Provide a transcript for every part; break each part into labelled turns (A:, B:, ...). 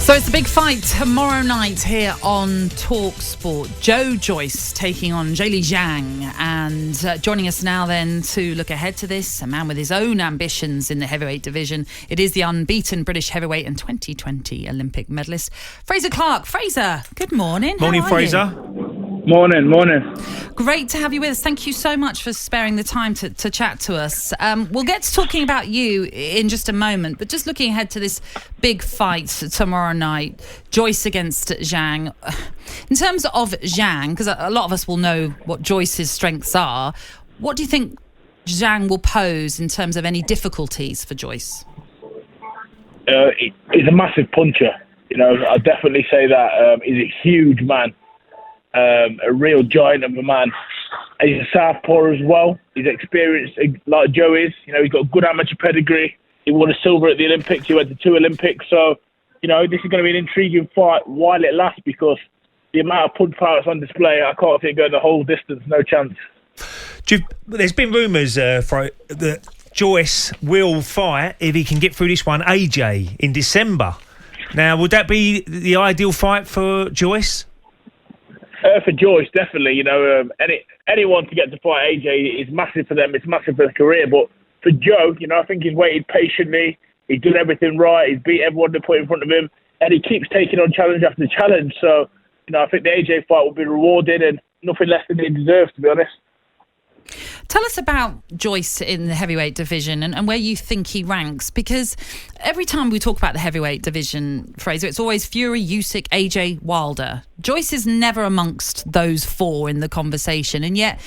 A: So it's a big fight tomorrow night here on talkSPORT. Joyce taking on Zhang. And joining us now then to look ahead to this, a man with his own ambitions in the heavyweight division. It is the unbeaten British heavyweight and 2020 Olympic medalist, Frazer Clarke. Frazer, good morning.
B: Morning, Frazer.
C: Morning.
A: Great to have you with us. Thank you so much for sparing the time to chat to us. We'll get to talking about you in just a moment, but just looking ahead to this big fight tomorrow night, Joyce against Zhang. In terms of Zhang, because a lot of us will know what Joyce's strengths are, what do you think Zhang will pose in terms of any difficulties for Joyce?
C: He's a massive puncher. I'd definitely say that. He's a huge man. A real giant of a man. He's a southpaw as well. He's experienced like Joe is. He's got good amateur pedigree. He won a silver at the Olympics. He went to 2 Olympics. So, this is going to be an intriguing fight while it lasts, because the amount of punch power that's on display, I can't see it going the whole distance. No chance.
B: There's been rumours that Joyce will fight, if he can get through this one, AJ in December. Now, would that be the ideal fight for Joyce?
C: For Joyce, definitely. Anyone to get to fight AJ is massive for them. It's massive for their career. But for Joe, I think he's waited patiently. He's done everything right. He's beat everyone they put in front of him, and he keeps taking on challenge after challenge. So, I think the AJ fight will be rewarded and nothing less than he deserves, to be honest.
A: Tell us about Joyce in the heavyweight division and where you think he ranks, because every time we talk about the heavyweight division, Frazer, it's always Fury, Usyk, AJ, Wilder. Joyce is never amongst those 4 in the conversation, and yet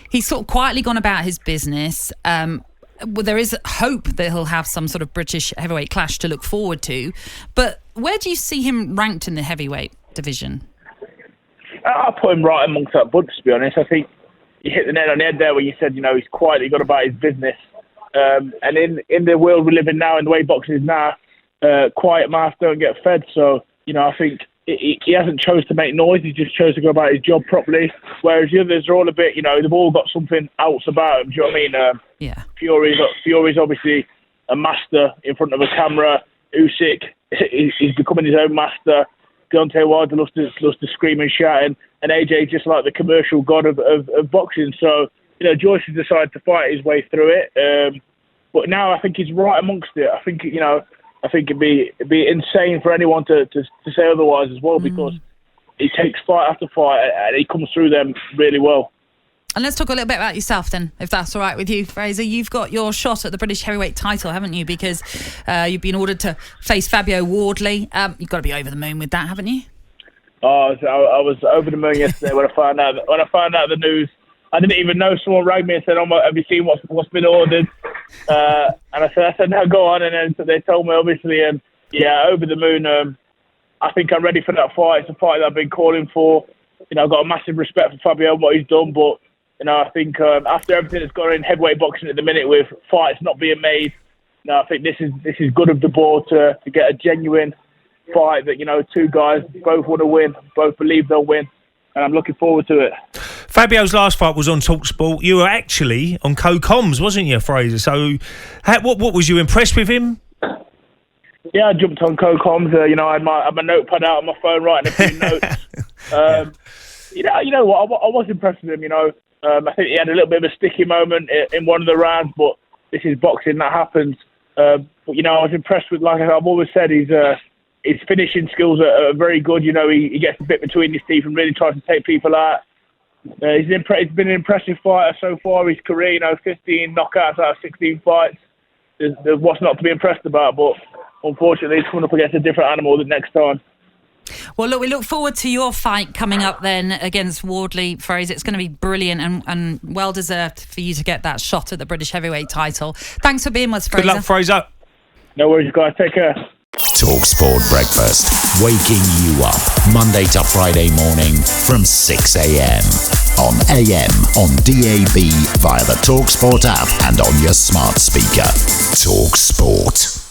A: he's sort of quietly gone about his business. Well, there is hope that he'll have some sort of British heavyweight clash to look forward to, but where do you see him ranked in the heavyweight division?
C: I'll put him right amongst that bunch, to be honest. I think you hit the nail on the head there when you said, he's quietly gone about his business. And in the world we live in now, and the way boxing is now, quiet mouths don't get fed. So, I think he hasn't chose to make noise. He just chose to go about his job properly. Whereas the others are all a bit, they've all got something else about them. Do you know what I mean?
A: Yeah.
C: Fury's obviously a master in front of a camera. Usyk, he's becoming his own master. Deontay Wilder loves to scream and shout, and AJ just like the commercial god of boxing. So, Joyce has decided to fight his way through it. But now I think he's right amongst it. I think it'd be insane for anyone to say otherwise as well, because he takes fight after fight and he comes through them really well.
A: And let's talk a little bit about yourself then, if that's all right with you, Frazer. You've got your shot at the British heavyweight title, haven't you? Because you've been ordered to face Fabio Wardley. You've got to be over the moon with that, haven't you?
C: Oh, I was over the moon yesterday when I found out the news. I didn't even know. Someone rang me and said, have you seen what's been ordered? And I said, no, go on. And then they told me, obviously, and yeah, over the moon. I think I'm ready for that fight. It's a fight that I've been calling for. I've got a massive respect for Fabio and what he's done, but I think after everything that's gone in heavyweight boxing at the minute, with fights not being made, I think this is good of the board to get a genuine fight that 2 guys both want to win, both believe they'll win, and I'm looking forward to it.
B: Fabio's last fight was on talkSPORT. You were actually on co-coms, wasn't you, Frazer? So, what was you impressed with him?
C: Yeah, I jumped on co-coms. I had my notepad out on my phone writing a few notes. You know what? I was impressed with him. I think he had a little bit of a sticky moment in one of the rounds, but this is boxing, that happens. But I was impressed with, like I've always said, his finishing skills are very good. He gets a bit between his teeth and really tries to take people out. He's been an impressive fighter so far his career. 15 knockouts out of 16 fights. There's what's not to be impressed about, but unfortunately, he's coming up against a different animal the next time.
A: Well, look, we look forward to your fight coming up then against Wardley, Frazer. It's going to be brilliant and well deserved for you to get that shot at the British heavyweight title. Thanks for being with us, Frazer.
B: Good luck, Frazer.
C: No worries, guys. Take care.
D: talkSPORT Breakfast, waking you up Monday to Friday morning from 6 a.m. on AM, on DAB, via the talkSPORT app and on your smart speaker. talkSPORT.